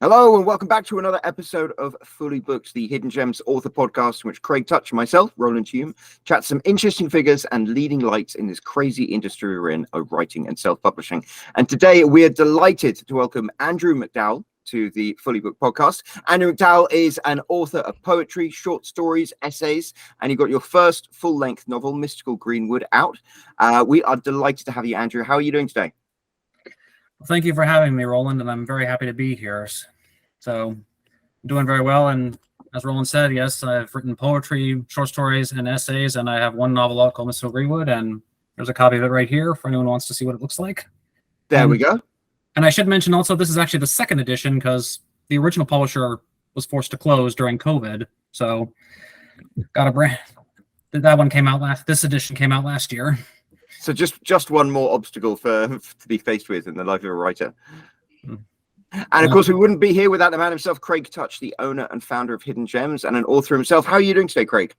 Hello and welcome back to another episode of Fully Booked, the Hidden Gems author podcast in which Craig Touch and myself, Roland Hume, chat some interesting figures and leading lights in this crazy industry we're in of writing and self-publishing. And today we are delighted to welcome Andrew McDowell to the Fully Booked podcast. Andrew McDowell is an author of poetry, short stories, essays, and you got your first full-length novel, Mystical Greenwood, out. We are delighted to have you, Andrew. How are you doing today? Well, thank you for having me, Roland, and I'm very happy to be here. So I'm doing very well, and as Roland said, yes, I've written poetry, short stories, and essays, and I have one novel out called Mystical Greenwood, and there's a copy of it right here for anyone who wants to see what it looks like. There we go. And I should mention also, this is actually the second edition because the original publisher was forced to close during COVID. So got a brand. That one came out this edition came out last year. So just one more obstacle to be faced with in the life of a writer. And of course, we wouldn't be here without the man himself, Craig Touch, the owner and founder of Hidden Gems and an author himself. How are you doing today, Craig?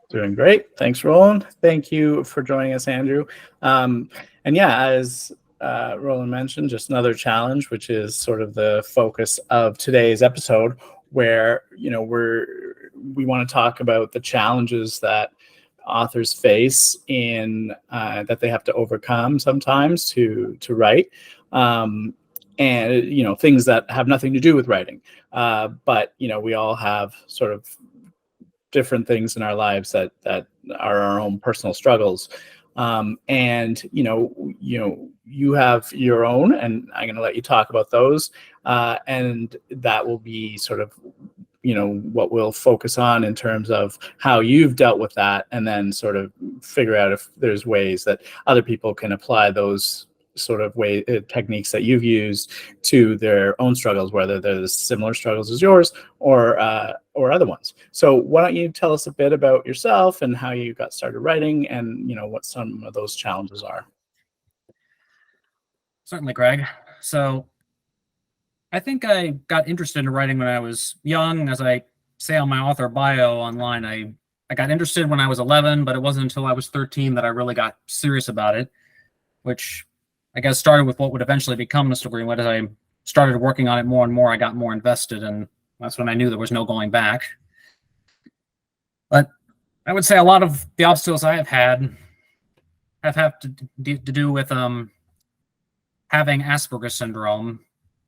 Doing great. Thanks, Roland. Thank you for joining us, Andrew. And yeah, as Roland mentioned, just another challenge, which is sort of the focus of today's episode, where we want to talk about the challenges that authors face in that they have to overcome sometimes to write. And things that have nothing to do with writing, but we all have sort of different things in our lives that are our own personal struggles, and you have your own, and I'm going to let you talk about those, and that will be sort of what we'll focus on in terms of how you've dealt with that, and then sort of figure out if there's ways that other people can apply those sort of techniques that you've used to their own struggles, whether they're the similar struggles as yours or other ones. So why don't you tell us a bit about yourself and how you got started writing, and what some of those challenges are? Certainly, Greg. So I think I got interested in writing when I was young. As I say on my author bio online, I got interested when I was 11, but it wasn't until I was 13 that I really got serious about it, which I guess started with what would eventually become Mystical Greenwood. As I started working on it more and more, I got more invested, and that's when I knew there was no going back. But I would say a lot of the obstacles I have had have to do with having Asperger syndrome,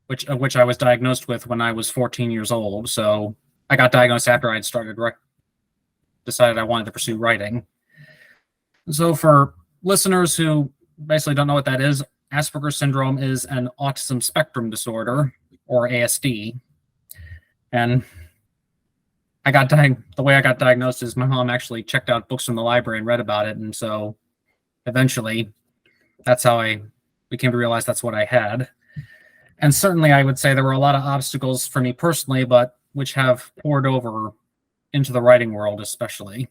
which I was diagnosed with when I was 14 years old. So I got diagnosed after I had decided I wanted to pursue writing. So for listeners who basically don't know what that is, Asperger syndrome is an autism spectrum disorder, or ASD. And the way I got diagnosed is my mom actually checked out books from the library and read about it. And so eventually that's how I came to realize that's what I had. And certainly I would say there were a lot of obstacles for me personally, but which have poured over into the writing world especially.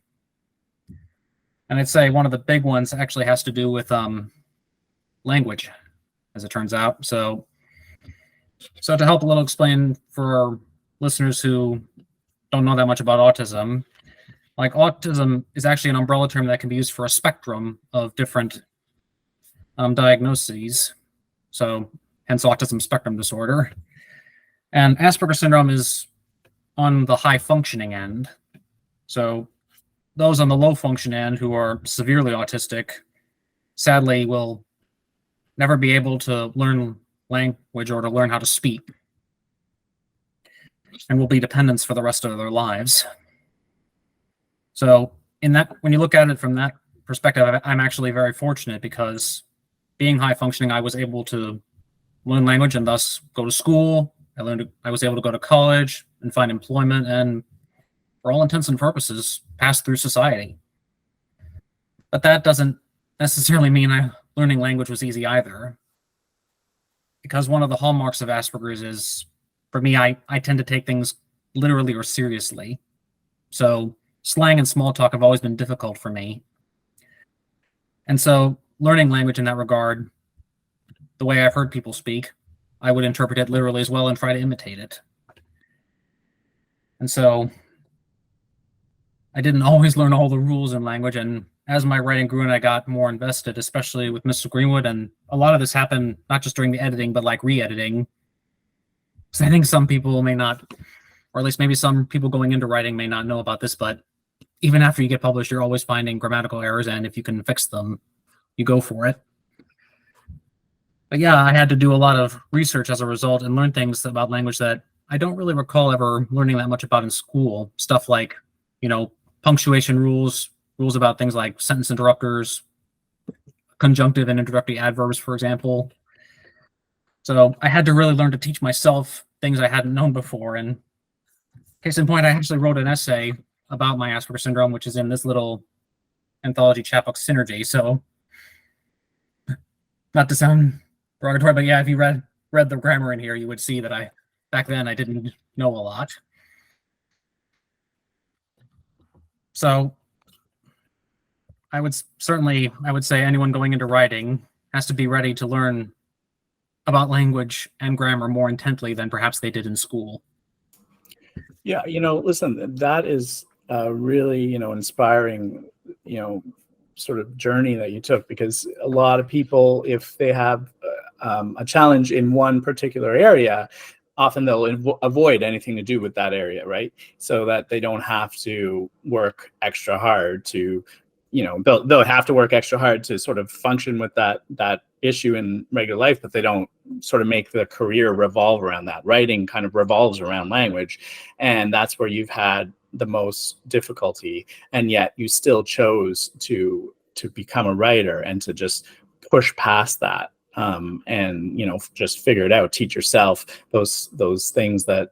And I'd say one of the big ones actually has to do with language, as it turns out. So to help a little explain for listeners who don't know that much about autism, like autism is actually an umbrella term that can be used for a spectrum of different diagnoses. So hence autism spectrum disorder. And Asperger syndrome is on the high functioning end. So those on the low function end who are severely autistic, sadly, will never be able to learn language or to learn how to speak, and will be dependents for the rest of their lives. So when you look at it from that perspective, I'm actually very fortunate, because being high functioning, I was able to learn language and thus go to school. I was able to go to college and find employment, and for all intents and purposes, pass through society. But that doesn't necessarily mean learning language was easy either, because one of the hallmarks of Asperger's is, for me, I tend to take things literally or seriously. So slang and small talk have always been difficult for me. And so learning language in that regard, the way I've heard people speak, I would interpret it literally as well and try to imitate it. And so I didn't always learn all the rules in language, and as my writing grew and I got more invested, especially with Mystical Greenwood, and a lot of this happened not just during the editing, but like re-editing. So I think some people may not, or at least maybe some people going into writing may not know about this, but even after you get published, you're always finding grammatical errors, and if you can fix them, you go for it. But yeah, I had to do a lot of research as a result and learn things about language that I don't really recall ever learning that much about in school. Stuff like, punctuation rules, rules about things like sentence interrupters, conjunctive and introductory adverbs, for example. So I had to really learn to teach myself things I hadn't known before. And case in point, I actually wrote an essay about my Asperger syndrome, which is in this little anthology chapbook, Synergy. So not to sound derogatory, but yeah, if you read the grammar in here, you would see that back then I didn't know a lot. So I would say anyone going into writing has to be ready to learn about language and grammar more intently than perhaps they did in school. Yeah, listen, that is really, inspiring, sort of journey that you took, because a lot of people, if they have a challenge in one particular area, often they'll avoid anything to do with that area, right? So that they don't have to work extra hard to, they'll have to work extra hard to sort of function with that issue in regular life, but they don't sort of make the career revolve around that. Writing kind of revolves around language, and that's where you've had the most difficulty, and yet you still chose to become a writer and to just push past that. And just figure it out, teach yourself those things that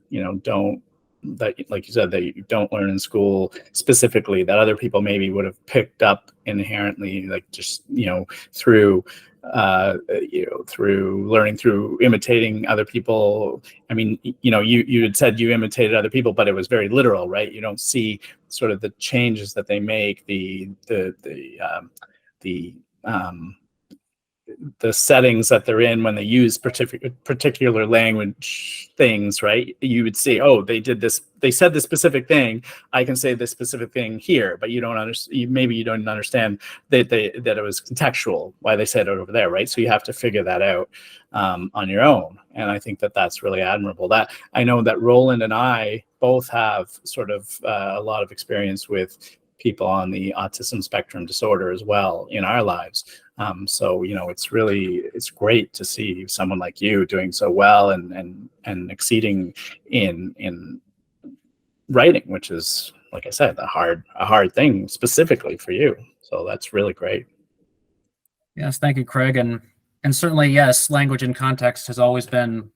that, like you said, that you don't learn in school specifically, that other people maybe would have picked up inherently, like just through through learning, through imitating other people. I mean, you had said you imitated other people, but it was very literal, right? You don't see sort of the changes that they make, the settings that they're in when they use particular language things, right? You would see, oh, they did this, they said this specific thing, I can say this specific thing here, but you don't understand, maybe you don't understand that it was contextual, why they said it over there, right? So you have to figure that out on your own. And I think that that's really admirable. That I know that Roland and I both have sort of a lot of experience with people on the autism spectrum disorder as well in our lives. So, it's great to see someone like you doing so well and exceeding in writing, which is, like I said, a hard thing specifically for you. So that's really great. Yes, thank you, Craig. And certainly, yes, language and context has always been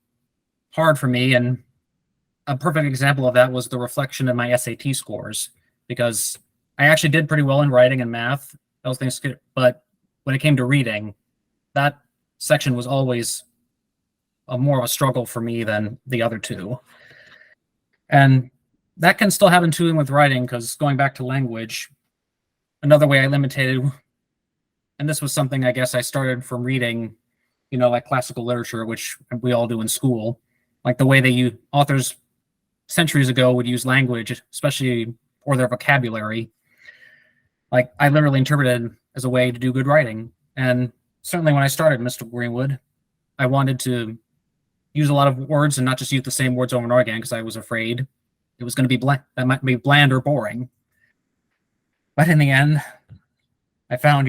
hard for me. And a perfect example of that was the reflection in my SAT scores, because I actually did pretty well in writing and math, those things, but when it came to reading, that section was always more of a struggle for me than the other two. And that can still happen too with writing, because going back to language, another way I limited, and this was something I guess I started from reading, like classical literature, which we all do in school, like the way authors centuries ago would use language, especially, or their vocabulary. Like I literally interpreted as a way to do good writing. And certainly when I started Mr. Greenwood, I wanted to use a lot of words and not just use the same words over and over again, because I was afraid it was going to be that might be bland or boring. But in the end, I found,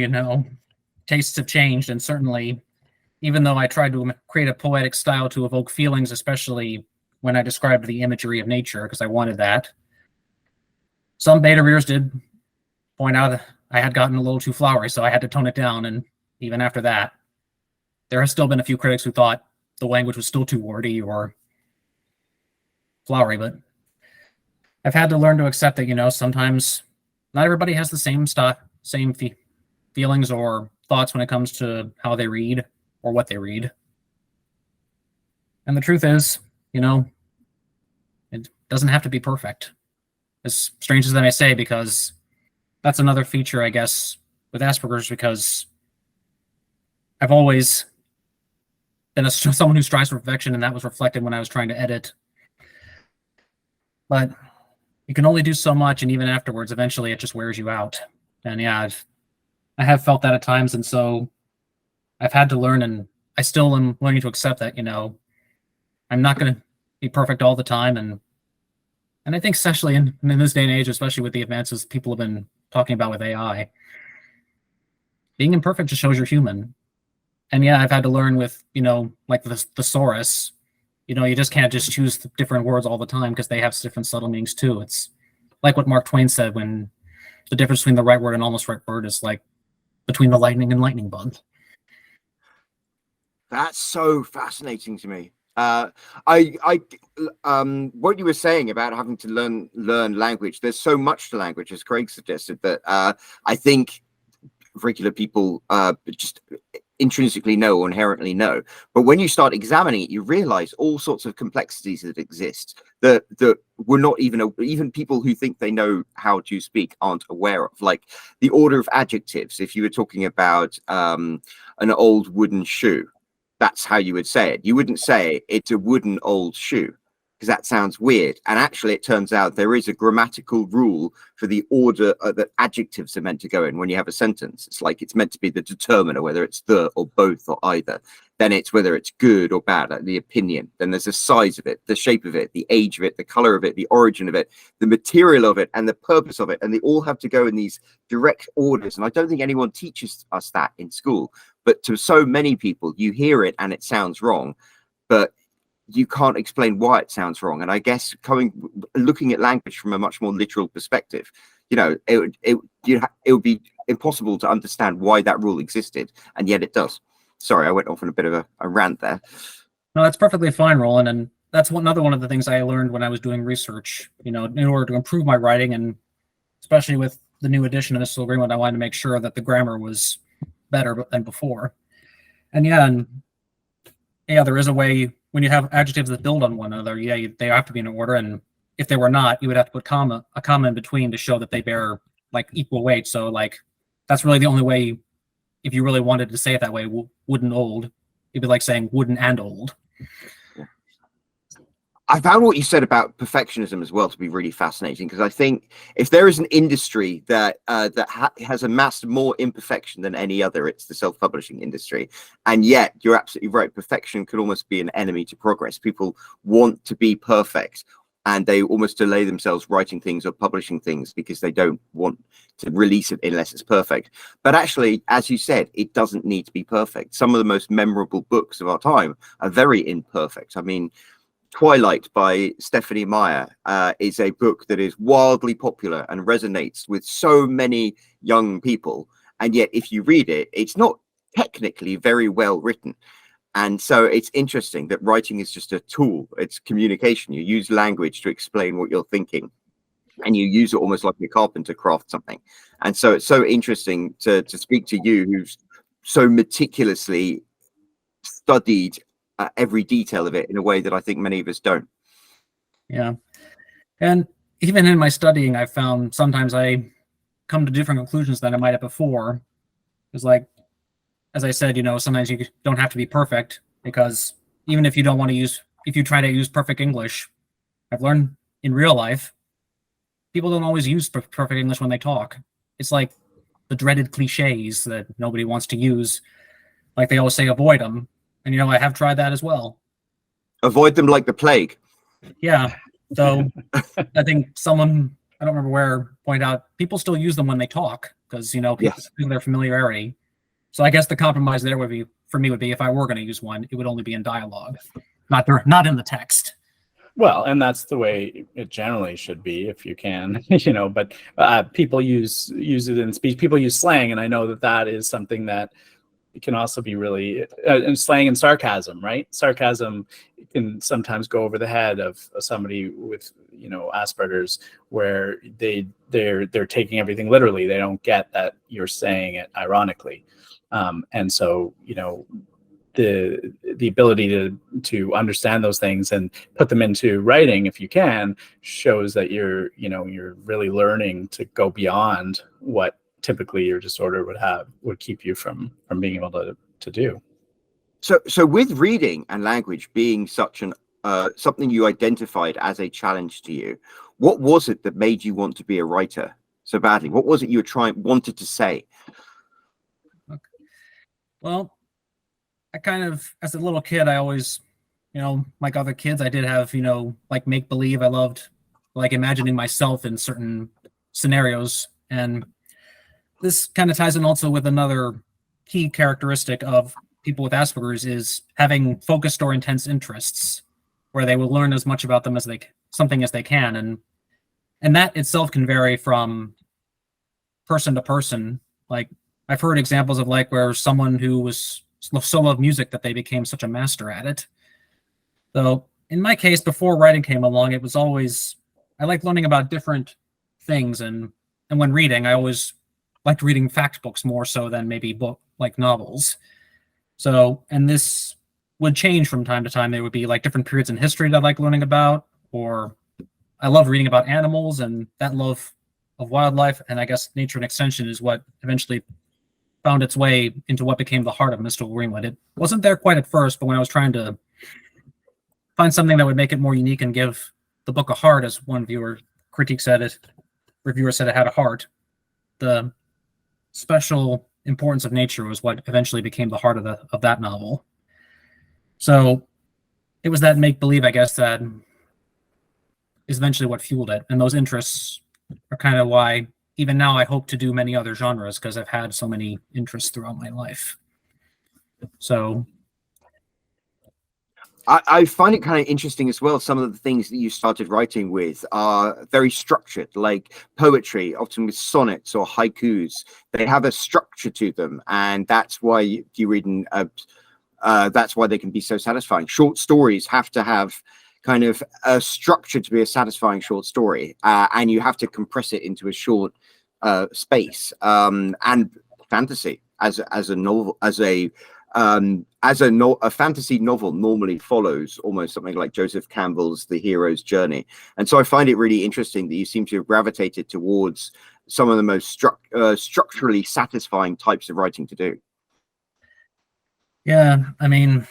tastes have changed. And certainly, even though I tried to create a poetic style to evoke feelings, especially when I described the imagery of nature, because I wanted that, some beta readers did point out I had gotten a little too flowery, so I had to tone it down. And even after that, there has still been a few critics who thought the language was still too wordy or flowery, but I've had to learn to accept that, sometimes not everybody has the same feelings or thoughts when it comes to how they read or what they read. And the truth is, it doesn't have to be perfect, as strange as that may say, because that's another feature, I guess, with Asperger's, because I've always been someone who strives for perfection, and that was reflected when I was trying to edit. But you can only do so much, and even afterwards, eventually it just wears you out. And yeah, I have felt that at times, and so I've had to learn, and I still am learning to accept that, I'm not going to be perfect all the time. And I think especially in this day and age, especially with the advances people have been talking about with AI, being imperfect just shows you're human. And yeah, I've had to learn with, like the thesaurus, you just can't just choose different words all the time because they have different subtle meanings too. It's like what Mark Twain said, when the difference between the right word and almost right word is like between the lightning and lightning bug. That's so fascinating to me. What you were saying about having to learn language, there's so much to language, as Craig suggested, that I think regular people just intrinsically know or inherently know. But when you start examining it, you realize all sorts of complexities that exist that we're not even people who think they know how to speak aren't aware of, like the order of adjectives. If you were talking about an old wooden shoe, that's how you would say it. You wouldn't say it's a wooden old shoe, because that sounds weird. And actually, it turns out there is a grammatical rule for the order that adjectives are meant to go in when you have a sentence. It's like it's meant to be the determiner, whether it's the or both or either. Then it's whether it's good or bad, like the opinion. Then there's the size of it, the shape of it, the age of it, the color of it, the origin of it, the material of it, and the purpose of it. And they all have to go in these direct orders. And I don't think anyone teaches us that in school. But to so many people, you hear it and it sounds wrong, but you can't explain why it sounds wrong. And I guess looking at language from a much more literal perspective, it would be impossible to understand why that rule existed, and yet it does. Sorry, I went off on a bit of a rant there. No, that's perfectly fine, Roland. And that's another one of the things I learned when I was doing research. In order to improve my writing, and especially with the new edition of this agreement, I wanted to make sure that the grammar was better than before. And yeah, there is a way when you have adjectives that build on one another. Yeah, they have to be in order, and if they were not, you would have to put a comma in between to show that they bear like equal weight. So like that's really the only way. If you really wanted to say it that way, wooden old, it'd be like saying wooden and old. I found what you said about perfectionism as well to be really fascinating, because I think if there is an industry that has amassed more imperfection than any other, it's the self-publishing industry. And yet, you're absolutely right. Perfection could almost be an enemy to progress. People want to be perfect, and they almost delay themselves writing things or publishing things because they don't want to release it unless it's perfect. But actually, as you said, it doesn't need to be perfect. Some of the most memorable books of our time are very imperfect. I mean, Twilight by Stephanie Meyer is a book that is wildly popular and resonates with so many young people. And yet, if you read it, it's not technically very well written. And so it's interesting that writing is just a tool. It's communication. You use language to explain what you're thinking, and you use it almost like a carpenter craft something. And so it's so interesting to speak to you, who's so meticulously studied every detail of it in a way that I think many of us don't. Yeah. And even in my studying, I found sometimes I come to different conclusions than I might have before. It's like, as I said, sometimes you don't have to be perfect, because even if you don't want to if you try to use perfect English, I've learned in real life, people don't always use perfect English when they talk. It's like the dreaded cliches that nobody wants to use. Like they always say, avoid them. And, I have tried that as well. Avoid them like the plague. Yeah. So I think someone, I don't remember where, pointed out people still use them when they talk because, people Yes. feel their familiarity. So I guess the compromise there would be, for me, would be if I were going to use one, it would only be in dialogue, not in the text. Well, and that's the way it generally should be if you can, but people use it in speech. People use slang, and I know that is something that can also be really and slang and sarcasm, right? Sarcasm can sometimes go over the head of somebody with Asperger's, where they're taking everything literally. They don't get that you're saying it ironically, and so the ability to understand those things and put them into writing, if you can, shows that you're really learning to go beyond what typically your disorder would keep you from being able to do. So with reading and language being such an something you identified as a challenge to you, what was it that made you want to be a writer so badly? What was it you wanted to say? Okay. Well, I kind of, as a little kid, I always like other kids, I did have, like make believe. I loved like imagining myself in certain scenarios. And this kind of ties in also with another key characteristic of people with Asperger's is having focused or intense interests where they will learn as much about them as something as they can. And that itself can vary from person to person. Like I've heard examples of like where someone who was so loved music that they became such a master at it. So in my case, before writing came along, it was always, I liked learning about different things. And when reading, I always liked reading fact books more so than maybe like novels. So, and this would change from time to time. There would be like different periods in history that I like learning about, or I love reading about animals, and that love of wildlife, and I guess nature and extension is what eventually found its way into what became the heart of Mystical Greenwood. It wasn't there quite at first, but when I was trying to find something that would make it more unique and give the book a heart, as one reviewer said it had a heart, the special importance of nature was what eventually became the heart of that novel. So it was that make-believe, I guess, that is eventually what fueled it. And those interests are kind of why even now I hope to do many other genres, because I've had so many interests throughout my life. So I find it kind of interesting as well. Some of the things that you started writing with are very structured, like poetry, often with sonnets or haikus. They have a structure to them, and that's why you read in. That's why they can be so satisfying. Short stories have to have kind of a structure to be a satisfying short story, and you have to compress it into a short space. And fantasy as a novel, a fantasy novel normally follows almost something like Joseph Campbell's The Hero's Journey. And so I find it really interesting that you seem to have gravitated towards some of the most structurally satisfying types of writing to do. yeah, I mean,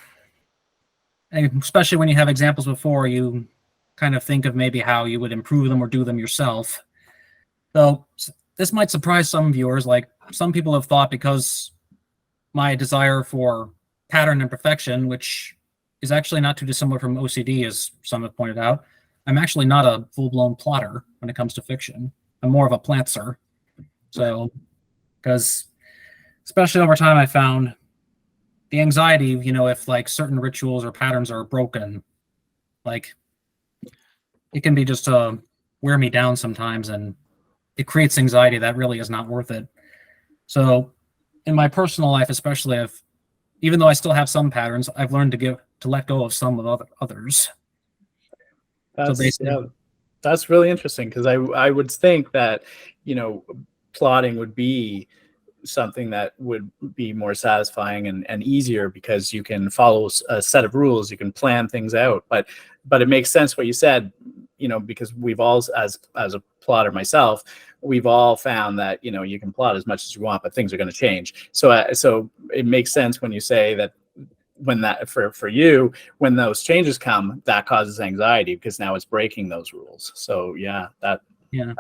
especially when you have examples before, you kind of think of maybe how you would improve them or do them yourself. So this might surprise some viewers. Like some people have thought, because my desire for pattern and perfection, which is actually not too dissimilar from OCD, as some have pointed out, I'm actually not a full-blown plotter when it comes to fiction. I'm more of a plantser. So, because especially over time, I found the anxiety, if like certain rituals or patterns are broken, like it can be just to wear me down sometimes, and it creates anxiety that really is not worth it. So in my personal life, especially, even though I still have some patterns, I've learned to let go of some of others. That's really interesting, because I would think that plotting would be something that would be more satisfying and easier, because you can follow a set of rules, you can plan things out. But it makes sense what you said, because we've all, as a plotter myself, we've all found that you can plot as much as you want, but things are going to change. So it makes sense when you say that, when that for you, when those changes come, that causes anxiety, because now it's breaking those rules. So that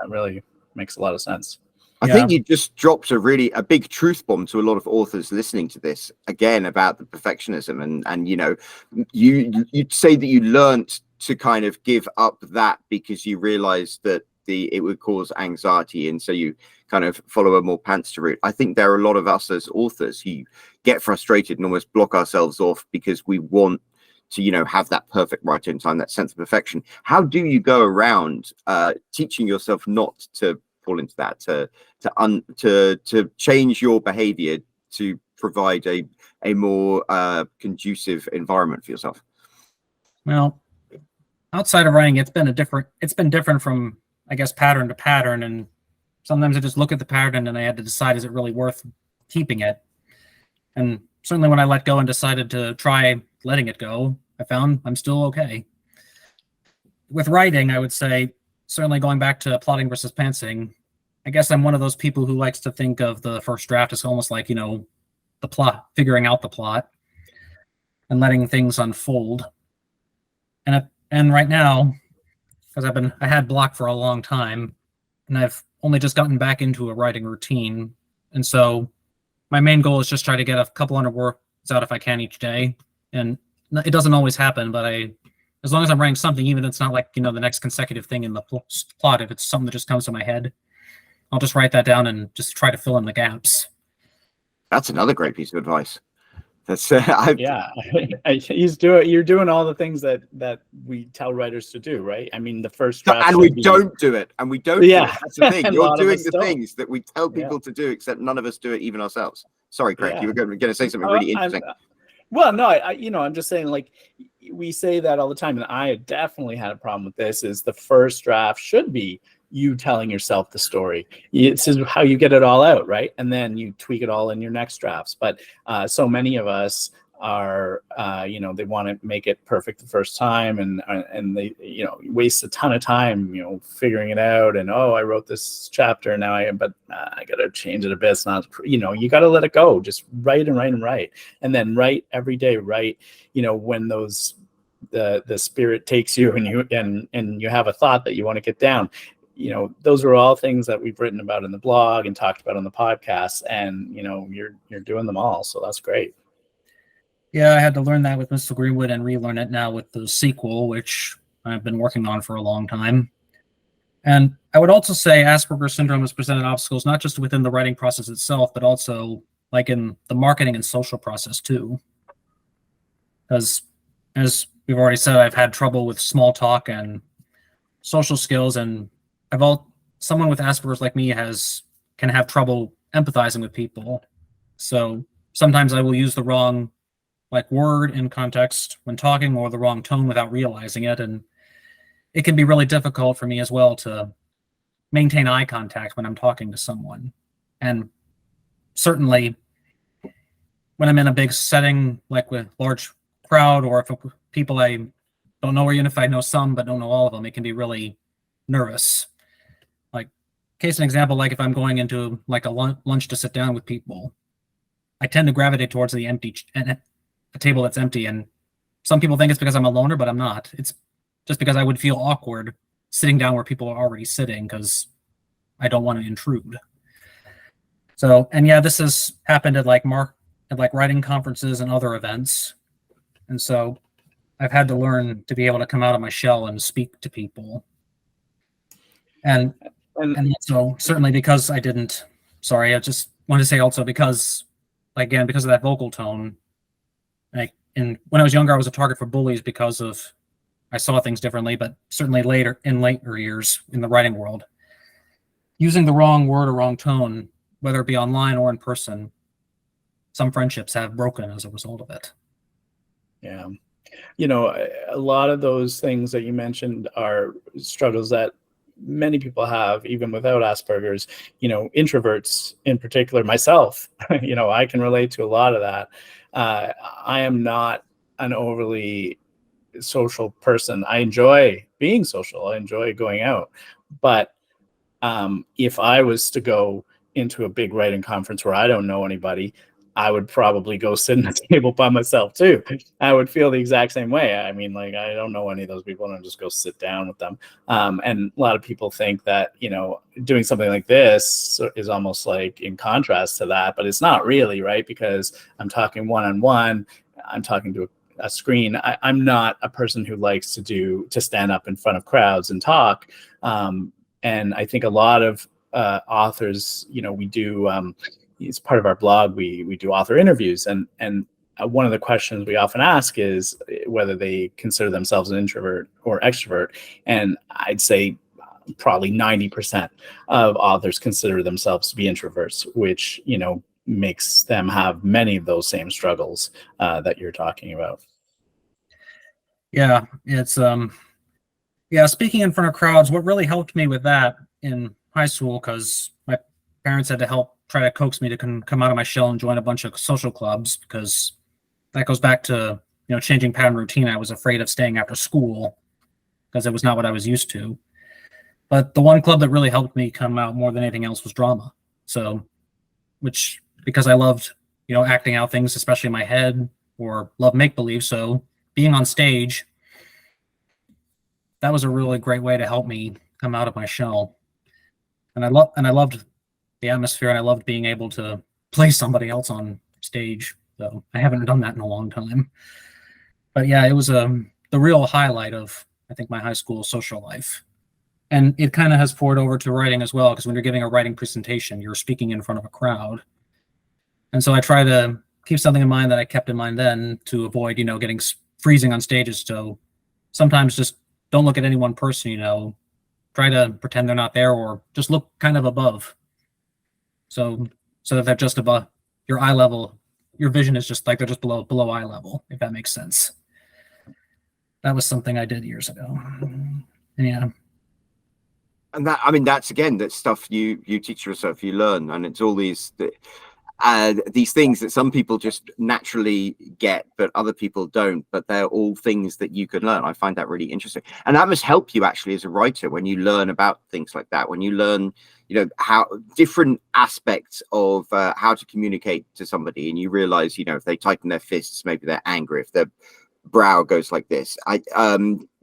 really makes a lot of sense. I think you just dropped a big truth bomb to a lot of authors listening to this, again, about the perfectionism. And you'd say that you learned to kind of give up that because you realized that it would cause anxiety, and so you kind of follow a more pantser route. I think there are a lot of us as authors who get frustrated and almost block ourselves off because we want to have that perfect writing time, that sense of perfection. How do you go around teaching yourself not to fall into that, to change your behavior to provide a more conducive environment for yourself? Well, outside of writing, it's been different from, I guess, pattern to pattern. And sometimes I just look at the pattern and I had to decide, is it really worth keeping it? And certainly when I let go and decided to try letting it go, I found I'm still okay. With writing, I would say, certainly going back to plotting versus pantsing, I guess I'm one of those people who likes to think of the first draft as almost like, the plot, figuring out the plot and letting things unfold. And right now, because I had block for a long time, and I've only just gotten back into a writing routine. And so my main goal is just try to get a couple hundred words out if I can each day. And it doesn't always happen, but as long as I'm writing something, even if it's not like, the next consecutive thing in the plot, if it's something that just comes to my head, I'll just write that down and just try to fill in the gaps. That's another great piece of advice. That's yeah. You're doing all the things that we tell writers to do, right? I mean, the first draft, and we don't do it, and we don't. Yeah, do it. That's the thing. You're doing the don't. things that we tell people to do, except none of us do it, even ourselves. Sorry, Craig, you were going to say something really interesting. Well, no, I'm just saying, like, we say that all the time, and I definitely had a problem with this. Is the first draft should be you telling yourself the story. This is how you get it all out, right? And then you tweak it all in your next drafts. But so many of us are, they want to make it perfect the first time, and they, waste a ton of time, figuring it out. And I wrote this chapter now, I got to change it a bit. It's not, you got to let it go. Just write and write and write, and then write every day. Write, when the spirit takes you, and you have a thought that you want to get down. Those are all things that we've written about in the blog and talked about on the podcast, and you're doing them all, so that's great. Yeah, I had to learn that with Mr. Greenwood and relearn it now with the sequel, which I've been working on for a long time. And I would also say Asperger syndrome has presented obstacles not just within the writing process itself, but also like in the marketing and social process too. Because as we've already said, I've had trouble with small talk and social skills, and someone with Asperger's like me can have trouble empathizing with people. So sometimes I will use the wrong word in context when talking, or the wrong tone without realizing it, and it can be really difficult for me as well to maintain eye contact when I'm talking to someone. And certainly when I'm in a big setting, like with large crowd, or if people I don't know, or even if I know some but don't know all of them, it can be really nervous. Case in example, like if I'm going into a lunch to sit down with people, I tend to gravitate towards the empty a table that's empty, and some people think it's because I'm a loner, but I'm not. It's just because I would feel awkward sitting down where people are already sitting, because I don't want to intrude. So, and yeah, this has happened at writing conferences and other events, and so I've had to learn to be able to come out of my shell and speak to people. And also, certainly because I just wanted to say also because of that vocal tone, when I was younger, I was a target for bullies because I saw things differently, but certainly later years in the writing world, using the wrong word or wrong tone, whether it be online or in person, some friendships have broken as a result of it. Yeah. A lot of those things that you mentioned are struggles that many people have, even without Asperger's. Introverts in particular, myself, I can relate to a lot of that. I am not an overly social person. I enjoy being social. I enjoy going out. But if I was to go into a big writing conference where I don't know anybody, I would probably go sit at a table by myself too. I would feel the exact same way. I mean, I don't know any of those people, and I'll just go sit down with them. And a lot of people think that, doing something like this is almost like in contrast to that, but it's not really, right? Because I'm talking one-on-one, I'm talking to a screen. I'm not a person who likes to stand up in front of crowds and talk. And I think a lot of authors, we do, it's part of our blog, we do author interviews, and one of the questions we often ask is whether they consider themselves an introvert or extrovert. And I'd say probably 90% of authors consider themselves to be introverts, which, makes them have many of those same struggles that you're talking about. Yeah, it's speaking in front of crowds, what really helped me with that in high school, because my parents had to help try to coax me to come out of my shell and join a bunch of social clubs, because that goes back to changing pattern routine. I was afraid of staying after school because it was not what I was used to. But the one club that really helped me come out more than anything else was drama. So, because I loved acting out things, especially in my head, or love make-believe. So being on stage, that was a really great way to help me come out of my shell. And I loved the atmosphere, and I loved being able to play somebody else on stage. So I haven't done that in a long time. But yeah, it was the real highlight of, I think, my high school social life. And it kind of has poured over to writing as well, because when you're giving a writing presentation, you're speaking in front of a crowd. And so I try to keep something in mind that I kept in mind then to avoid, getting freezing on stages. So sometimes just don't look at any one person, try to pretend they're not there, or just look kind of above. So that they're just above your eye level. Your vision is just like they're just below eye level, if that makes sense. That was something I did years ago. Yeah. And that's again, that stuff you teach yourself, you learn, and it's all these things that some people just naturally get, but other people don't. But they're all things that you can learn. I find that really interesting, and that must help you actually as a writer when you learn about things like that. When you learn, how different aspects of how to communicate to somebody, and you realize, if they tighten their fists, maybe they're angry. If their brow goes like this,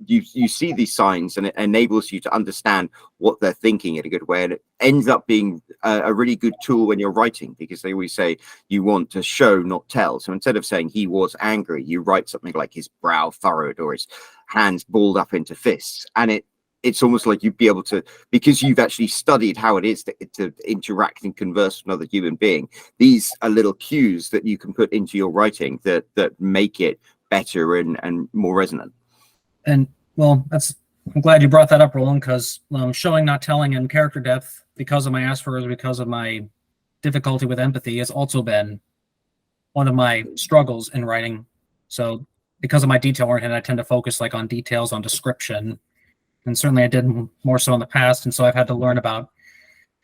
you see these signs, and it enables you to understand what they're thinking in a good way, and it ends up being a really good tool when you're writing, because they always say you want to show, not tell. So instead of saying he was angry, you write something like his brow furrowed or his hands balled up into fists, and it's almost like you'd be able to, because you've actually studied how it is to interact and converse with another human being. These are little cues that you can put into your writing that make it better and more resonant. And well, I'm glad you brought that up, Roland, because showing, not telling, and character depth, because of my Asperger's, because of my difficulty with empathy, has also been one of my struggles in writing. So because of my detail oriented, I tend to focus on details, on description, and certainly I did more so in the past. And so I've had to learn about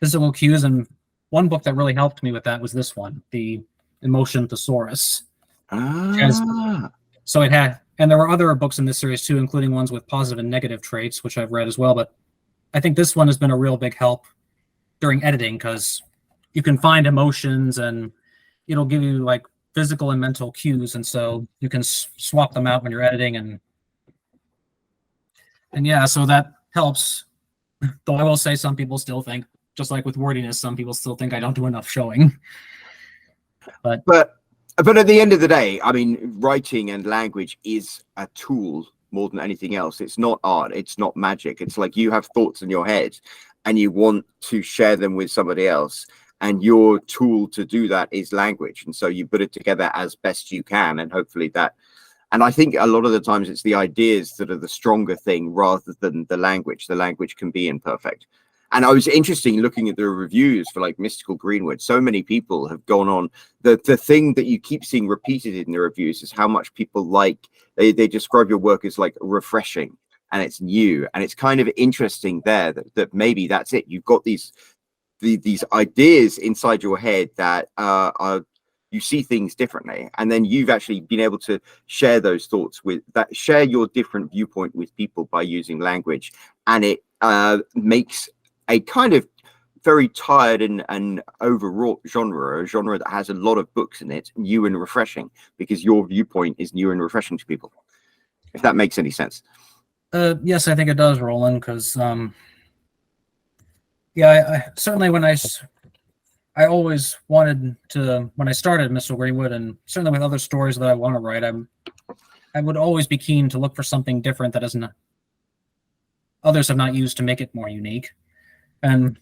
physical cues. And one book that really helped me with that was this one, the Emotion Thesaurus. So it had, and there were other books in this series too, including ones with positive and negative traits, which I've read as well. But I think this one has been a real big help during editing, because you can find emotions and it'll give you physical and mental cues. And so you can swap them out when you're editing. And yeah, so that helps. Though I will say some people still think, just like with wordiness, some people still think I don't do enough showing. But at the end of the day, writing and language is a tool more than anything else. It's not art. It's not magic. It's like you have thoughts in your head and you want to share them with somebody else. And your tool to do that is language. And so you put it together as best you can. And hopefully that, and I think a lot of the times it's the ideas that are the stronger thing rather than the language. The language can be imperfect. And I was interested looking at the reviews for Mystical Greenwood. So many people have gone on. The thing that you keep seeing repeated in the reviews is how much people they describe your work as refreshing, and it's new. And it's kind of interesting there that maybe that's it. You've got these ideas inside your head that are you see things differently, and then you've actually been able to share those thoughts share your different viewpoint with people by using language, and it makes a kind of very tired and overwrought genre, a genre that has a lot of books in it, new and refreshing, because your viewpoint is new and refreshing to people. If that makes any sense. Yes, I think it does, Roland, because I certainly, when I always wanted to, when I started Mr. Greenwood, and certainly with other stories that I want to write, I would always be keen to look for something different that others have not used to make it more unique. And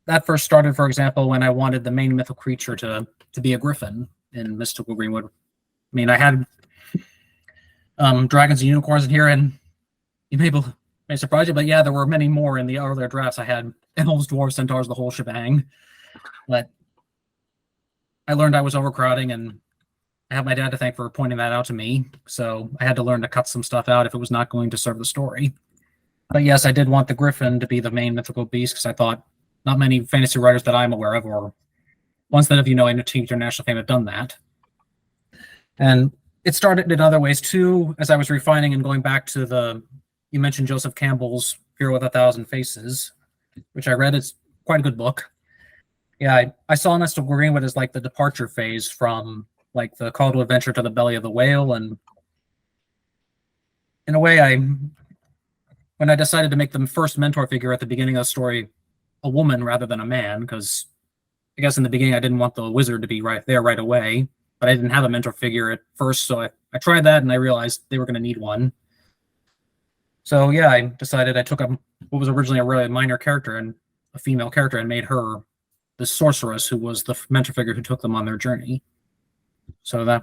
that first started, for example, when I wanted the main mythical creature to be a griffin in Mystical Greenwood. I had dragons and unicorns in here, and you may surprise you, but yeah, there were many more in the earlier drafts. I had elves, dwarves, centaurs, the whole shebang. But I learned I was overcrowding, and I have my dad to thank for pointing that out to me. So I had to learn to cut some stuff out if it was not going to serve the story. But yes, I did want the griffin to be the main mythical beast, because I thought not many fantasy writers that I'm aware of, or ones that have, achieved international fame, have done that. And it started in other ways too, as I was refining and going back to you mentioned Joseph Campbell's Hero with 1,000 Faces, which I read. It's quite a good book. Yeah, I saw Mystical Greenwood as the departure phase from the call to adventure to the belly of the whale. And in a way, when I decided to make the first mentor figure at the beginning of the story a woman rather than a man, because I guess in the beginning I didn't want the wizard to be right there right away. but I didn't have a mentor figure at first. So I tried that, and I realized they were going to need one. So yeah, I decided I took up what was originally a really minor character and a female character and made her the sorceress who was the mentor figure who took them on their journey. So that,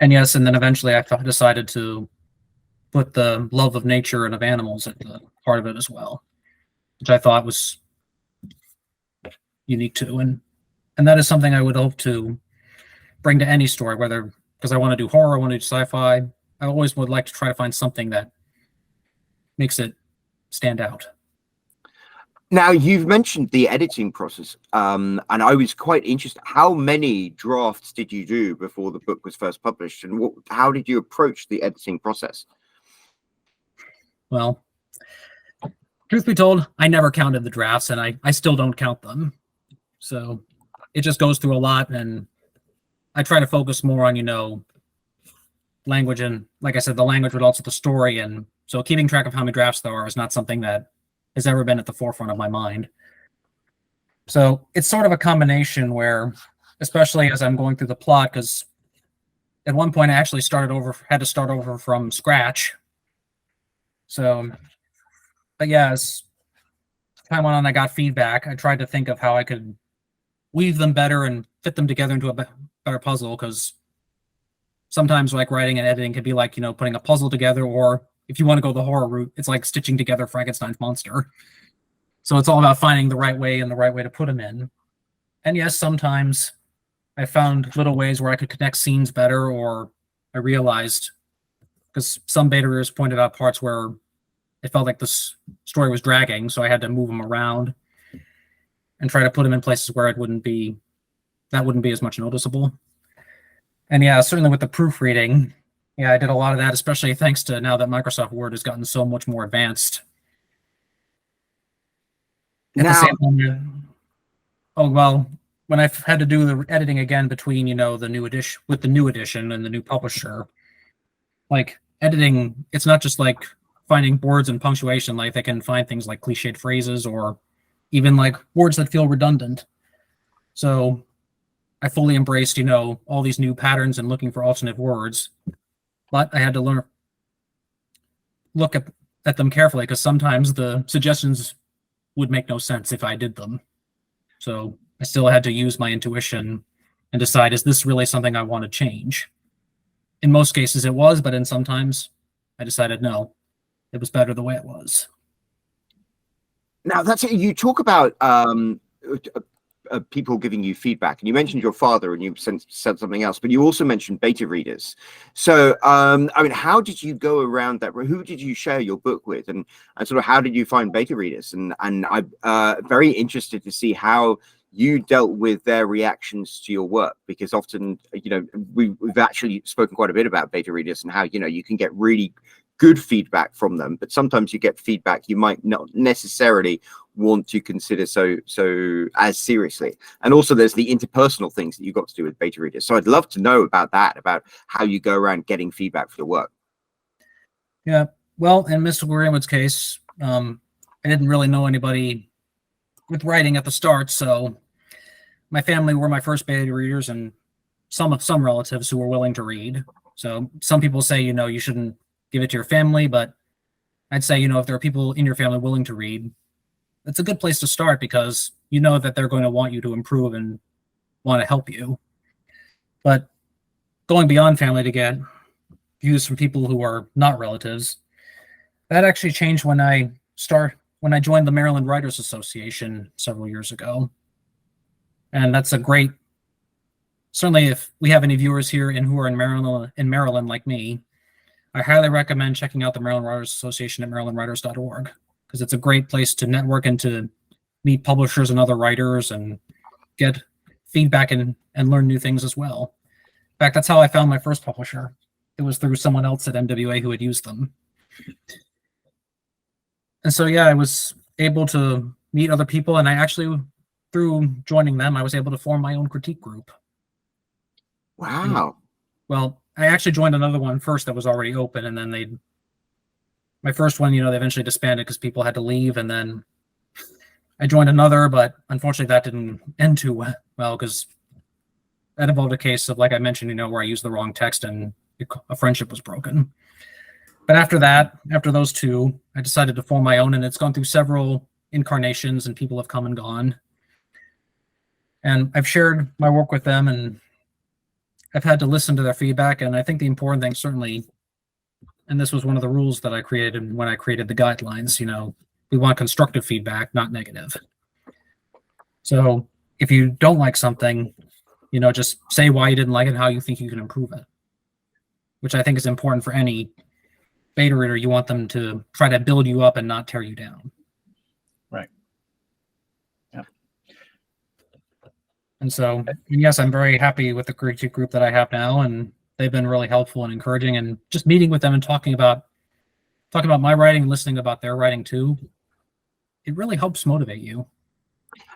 and yes, and then eventually I decided to put the love of nature and of animals at the heart of it as well, which I thought was unique too. And that is something I would hope to bring to any story, whether, because I want to do horror, I want to do sci-fi. I always would like to try to find something that makes it stand out. Now, you've mentioned the editing process, and I was quite interested. How many drafts did you do before the book was first published, and how did you approach the editing process? Well, truth be told, I never counted the drafts, and I still don't count them. So it just goes through a lot, and I try to focus more on, language, and like I said, the language, but also the story. And so keeping track of how many drafts there are is not something that has ever been at the forefront of my mind. So it's sort of a combination where, especially as I'm going through the plot, because at one point I actually had to start over from scratch. So, but yeah, as time went on, I got feedback. I tried to think of how I could weave them better and fit them together into a better puzzle, because sometimes like writing and editing could be like, putting a puzzle together, or if you want to go the horror route, it's like stitching together Frankenstein's monster. So it's all about finding the right way and the right way to put them in. And yes, sometimes I found little ways where I could connect scenes better, or I realized, because some beta readers pointed out parts where it felt like this story was dragging, so I had to move them around and try to put them in places where that wouldn't be as much noticeable. And yeah, certainly with the proofreading, yeah, I did a lot of that, especially thanks to now that Microsoft Word has gotten so much more advanced. At the same time, when I've had to do the editing again between, the new edition with the new edition and the new publisher, like editing, it's not just like finding words and punctuation. Like they can find things like cliched phrases, or even like words that feel redundant. So I fully embraced, all these new patterns and looking for alternate words. But I had to look at them carefully, because sometimes the suggestions would make no sense if I did them. So I still had to use my intuition and decide, is this really something I want to change? In most cases it was, but in sometimes I decided no, it was better the way it was. Now, that's it. You talk about people giving you feedback, and you mentioned your father, and you said something else, but you also mentioned beta readers. So how did you go around that? Who did you share your book with, and sort of how did you find beta readers? And I'm very interested to see how you dealt with their reactions to your work, because often we've actually spoken quite a bit about beta readers and how you can get really good feedback from them, but sometimes you get feedback you might not necessarily want to consider so as seriously. And also there's the interpersonal things that you got to do with beta readers. So I'd love to know about that, about how you go around getting feedback for your work. Yeah, well, in Mr. Greenwood's case, I didn't really know anybody with writing at the start, so my family were my first beta readers, and some relatives who were willing to read. So some people say you shouldn't give it to your family, but I'd say if there are people in your family willing to read, it's a good place to start, because that they're going to want you to improve and want to help you. But going beyond family to get views from people who are not relatives, that actually changed when I joined the Maryland Writers Association several years ago. And that's a great, certainly if we have any viewers here who are in Maryland like me, I highly recommend checking out the Maryland Writers Association at marylandwriters.org, because it's a great place to network and to meet publishers and other writers and get feedback and learn new things as well. In fact, that's how I found my first publisher. It was through someone else at MWA who had used them. And so, yeah, I was able to meet other people, and I actually, through joining them, I was able to form my own critique group. Wow. Well, I actually joined another one first that was already open, and then my first one, they eventually disbanded because people had to leave, and then I joined another, but unfortunately that didn't end too well, because that involved a case of, like I mentioned, where I used the wrong text and a friendship was broken. But after that, after those two, I decided to form my own, and it's gone through several incarnations, and people have come and gone. And I've shared my work with them, and I've had to listen to their feedback. And I think the important thing, certainly, and this was one of the rules that I created when I created the guidelines, we want constructive feedback, not negative. So if you don't like something, just say why you didn't like it and how you think you can improve it, which I think is important for any beta reader. You want them to try to build you up and not tear you down. Right. Yeah. And so, yes, I'm very happy with the critique group that I have now, and they've been really helpful and encouraging, and just meeting with them and talking about my writing and listening about their writing too. It really helps motivate you.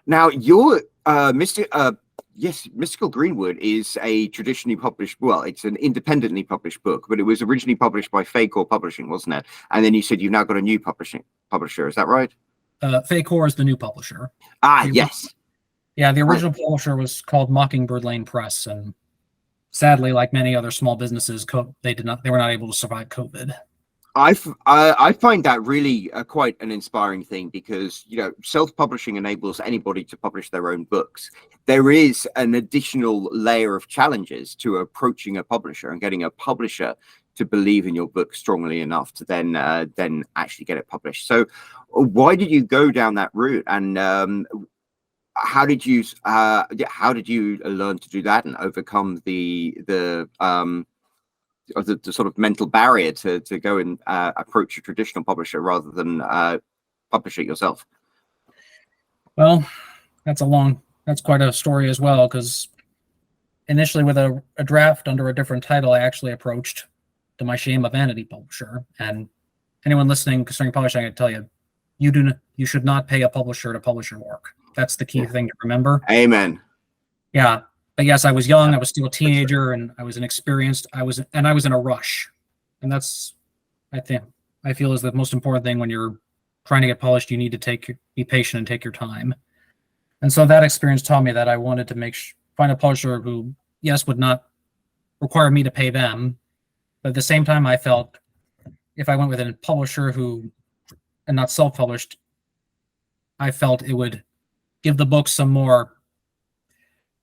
Now, your Mystical Greenwood is a traditionally published, well, it's an independently published book, but it was originally published by Faycore Publishing, wasn't it? And then you said you've now got a new publisher. Is that right? Faycore is the new publisher. Yes. Yeah, the original publisher was called Mockingbird Lane Press, and sadly, like many other small businesses, they were not able to survive COVID. I find that really quite an inspiring thing, because self-publishing enables anybody to publish their own books. There is an additional layer of challenges to approaching a publisher and getting a publisher to believe in your book strongly enough to then actually get it published. So why did you go down that route, and how did you learn to do that and overcome the sort of mental barrier to go and approach a traditional publisher rather than publish it yourself? Well, that's quite a story as well, because initially with a draft under a different title, I actually approached, to my shame, a vanity publisher. And anyone listening concerning publishing, I can tell you, you should not pay a publisher to publish your work. That's the key thing to remember. Amen. Yeah. But yes, I was young, I was still a teenager, and I was inexperienced. I was in a rush. And that's, I feel, is the most important thing when you're trying to get polished. You need to be patient and take your time. And so that experience taught me that I wanted to find a publisher who, yes, would not require me to pay them. But at the same time, I felt if I went with a publisher and not self-published, I felt it would give the book some more,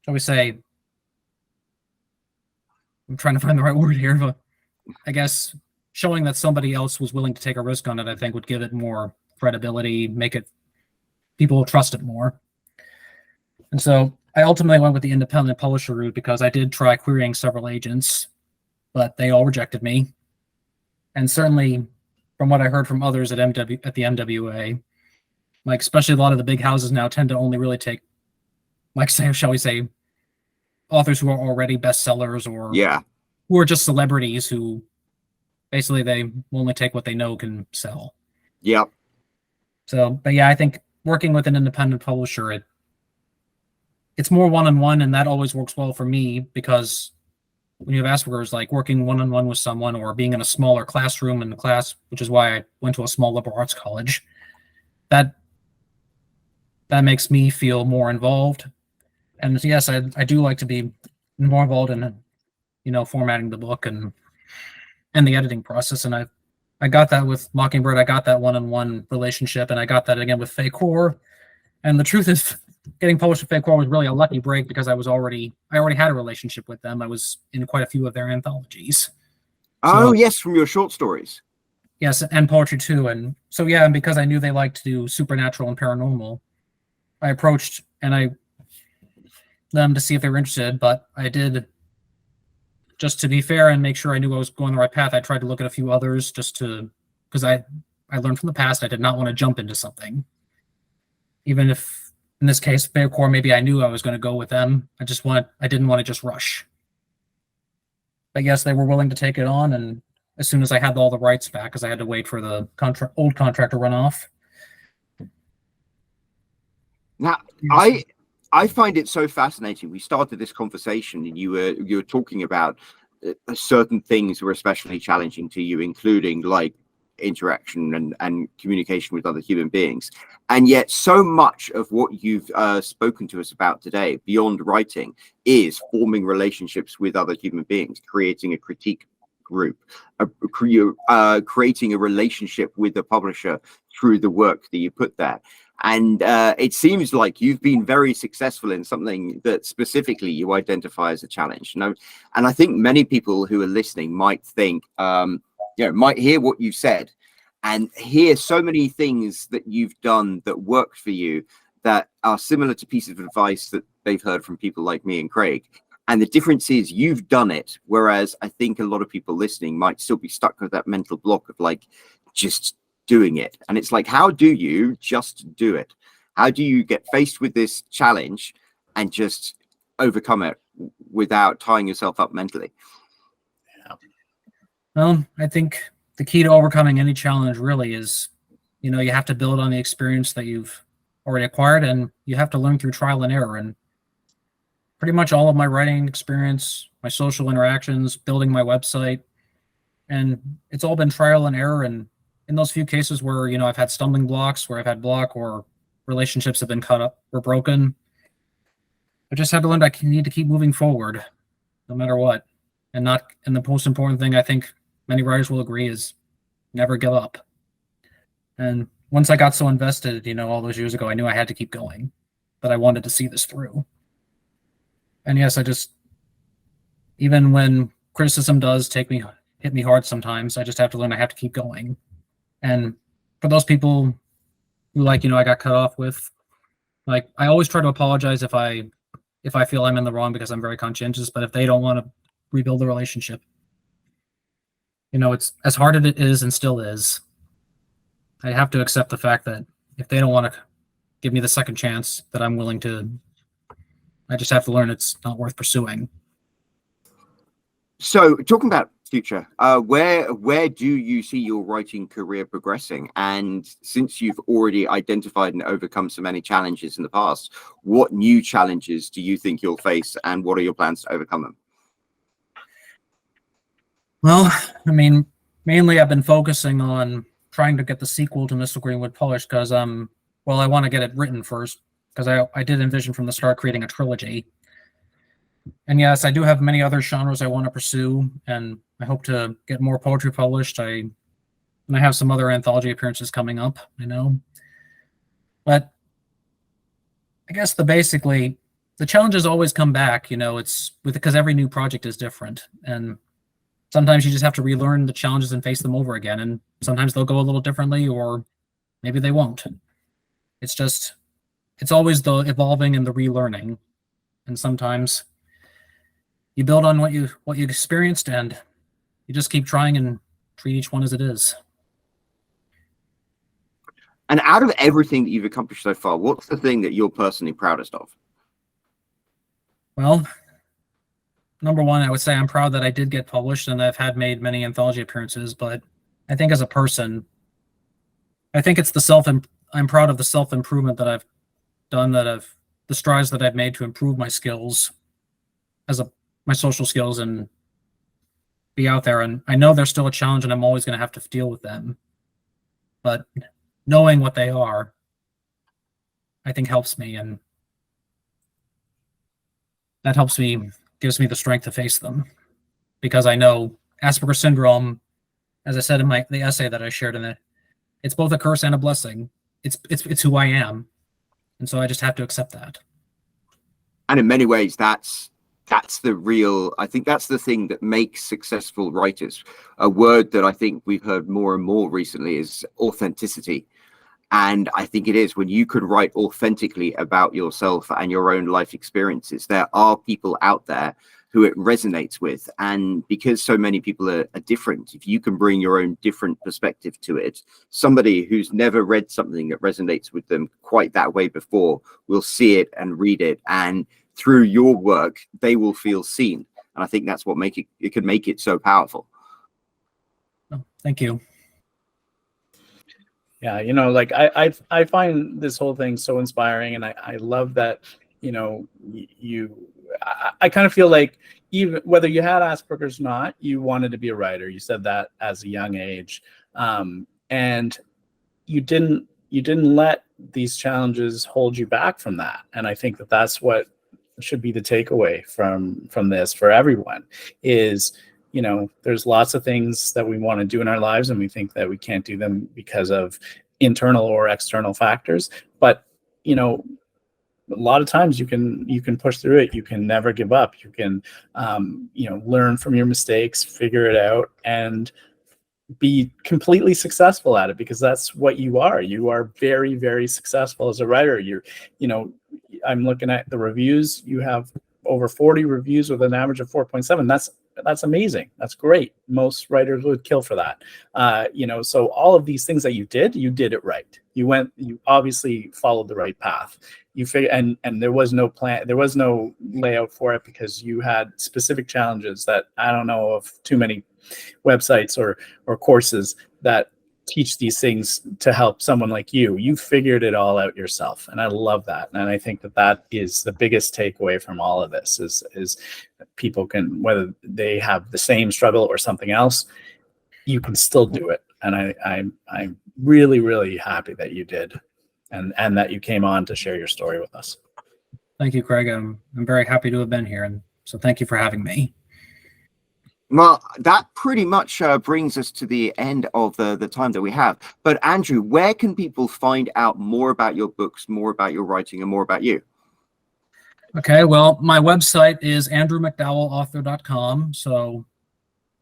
shall we say, I'm trying to find the right word here, but I guess showing that somebody else was willing to take a risk on it, I think would give it more credibility, people will trust it more. And so I ultimately went with the independent publisher route, because I did try querying several agents, but they all rejected me. And certainly from what I heard from others at the MWA, like especially a lot of the big houses now tend to only really take, shall we say, authors who are already bestsellers or who are just celebrities who basically they only take what they know can sell. Yep. So, but yeah, I think working with an independent publisher, it's more one-on-one, and that always works well for me, because when you have Asperger's, like working one-on-one with someone or being in a smaller classroom in the class, which is why I went to a small liberal arts college, that makes me feel more involved. And yes, I do like to be more involved in, formatting the book and the editing process. And I got that with Mockingbird. I got that one-on-one relationship, and I got that again with Faycore. And the truth is, getting published with Faycore was really a lucky break, because I already had a relationship with them. I was in quite a few of their anthologies. Yes, from your short stories. Yes, and poetry too. And so yeah, and because I knew they liked to do supernatural and paranormal, I approached them to see if they were interested. But I did, just to be fair and make sure I knew I was going the right path, I tried to look at a few others because I learned from the past I did not want to jump into something. Even if, in this case, Faycore, maybe I knew I was going to go with them. I didn't want to just rush. But yes, they were willing to take it on, and as soon as I had all the rights back, because I had to wait for the old contract to run off. Now, I find it so fascinating. We started this conversation, and you were talking about certain things were especially challenging to you, including like interaction and communication with other human beings. And yet so much of what you've spoken to us about today, beyond writing, is forming relationships with other human beings, creating a critique group, creating a relationship with the publisher through the work that you put there. And it seems like you've been very successful in something that specifically you identify as a challenge. And I think many people who are listening might think, might hear what you've said and hear so many things that you've done that worked for you that are similar to pieces of advice that they've heard from people like me and Craig. And the difference is you've done it, whereas I think a lot of people listening might still be stuck with that mental block of like just doing it. And it's like, how do you just do it? How do you get faced with this challenge and just overcome it without tying yourself up mentally? Yeah. Well, I think the key to overcoming any challenge really is, you have to build on the experience that you've already acquired, and you have to learn through trial and error. And pretty much all of my writing experience, my social interactions, building my website, and it's all been trial and error. And in those few cases where, I've had stumbling blocks, where I've had block or relationships have been cut up or broken, I just had to learn that I need to keep moving forward no matter what. And the most important thing I think many writers will agree is never give up. And once I got so invested, all those years ago, I knew I had to keep going, that I wanted to see this through. And yes, even when criticism does hit me hard sometimes, I just have to learn I have to keep going. And for those people who I got cut off with, I always try to apologize if I feel I'm in the wrong, because I'm very conscientious. But if they don't want to rebuild the relationship, it's as hard as it is and still is. I have to accept the fact that if they don't want to give me the second chance, that I'm willing to. I just have to learn it's not worth pursuing. So talking about future, where do you see your writing career progressing? And since you've already identified and overcome so many challenges in the past, what new challenges do you think you'll face, and what are your plans to overcome them? Well, mainly I've been focusing on trying to get the sequel to Mr. Greenwood published, because I want to get it written first, because I did envision from the start creating a trilogy. And yes, I do have many other genres I want to pursue, and I hope to get more poetry published. And I have some other anthology appearances coming up, But I guess the challenges always come back, because every new project is different. And sometimes you just have to relearn the challenges and face them over again. And sometimes they'll go a little differently, or maybe they won't. It's always the evolving and the relearning. And sometimes you build on what you experienced, and you just keep trying and treat each one as it is. And out of everything that you've accomplished so far, what's the thing that you're personally proudest of? Well, number one, I would say I'm proud that I did get published and I've made many anthology appearances. But I think as a person, I think it's I'm proud of the self-improvement that I've done, the strides that I've made to improve my skills, my social skills, and be out there. And I know there's still a challenge, and I'm always going to have to deal with them. But knowing what they are, I think helps me, and that gives me the strength to face them. Because I know Asperger syndrome, as I said in the essay that I shared in it, it's both a curse and a blessing. It's who I am. And so I just have to accept that. And in many ways, that's I think that's the thing that makes successful writers. A word that I think we've heard more and more recently is authenticity. And I think it is when you can write authentically about yourself and your own life experiences. There are people out there who it resonates with. And because so many people are different, if you can bring your own different perspective to it, somebody who's never read something that resonates with them quite that way before will see it and read it. And through your work, they will feel seen. And I think that's what can make it so powerful. Oh, thank you. Yeah, I find this whole thing so inspiring, and I love that, I kind of feel like even whether you had Asperger's or not, you wanted to be a writer. You said that as a young age. And you didn't let these challenges hold you back from that. And I think that that's what should be the takeaway from this for everyone is, there's lots of things that we want to do in our lives and we think that we can't do them because of internal or external factors. But, a lot of times you can push through it. You can never give up. You can, learn from your mistakes, figure it out, and be completely successful at it, because that's what you are. You are very, very successful as a writer. I'm looking at the reviews. You have over 40 reviews with an average of 4.7. That's amazing. That's great. Most writers would kill for that. So all of these things that you did it right. You obviously followed the right path. You figure, and there was no plan, there was no layout for it, because you had specific challenges that I don't know of too many websites or courses that teach these things to help someone like you. You figured it all out yourself, and I love that. And I think that is the biggest takeaway from all of this is people can, whether they have the same struggle or something else, you can still do it. And I'm really, really happy that you did, and that you came on to share your story with us. Thank you, Craig. I'm very happy to have been here, and so thank you for having me. Well, that pretty much brings us to the end of the time that we have. But Andrew, where can people find out more about your books, more about your writing, and more about you? Okay, well, my website is andrewmcdowellauthor.com. So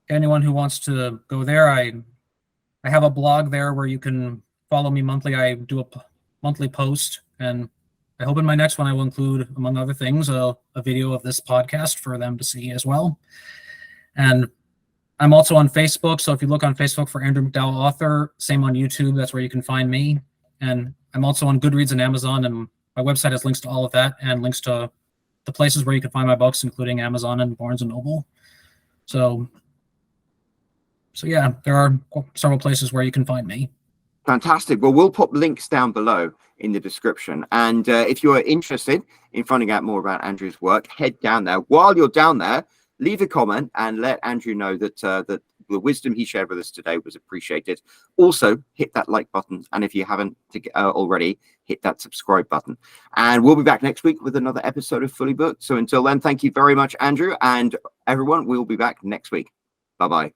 anyone who wants to go there, I have a blog there where you can follow me monthly. I do a monthly post, and I hope in my next one I will include, among other things, a video of this podcast for them to see as well. And I'm also on Facebook. So if you look on Facebook for Andrew McDowell Author, same on YouTube, that's where you can find me. And I'm also on Goodreads and Amazon, and my website has links to all of that and links to the places where you can find my books, including Amazon and Barnes & Noble. So yeah, there are several places where you can find me. Fantastic. Well, we'll pop links down below in the description. And if you're interested in finding out more about Andrew's work, head down there. While you're down there, leave a comment and let Andrew know that that the wisdom he shared with us today was appreciated. Also, hit that like button. And if you haven't already, hit that subscribe button. And we'll be back next week with another episode of Fully Booked. So until then, thank you very much, Andrew. And everyone, we'll be back next week. Bye-bye.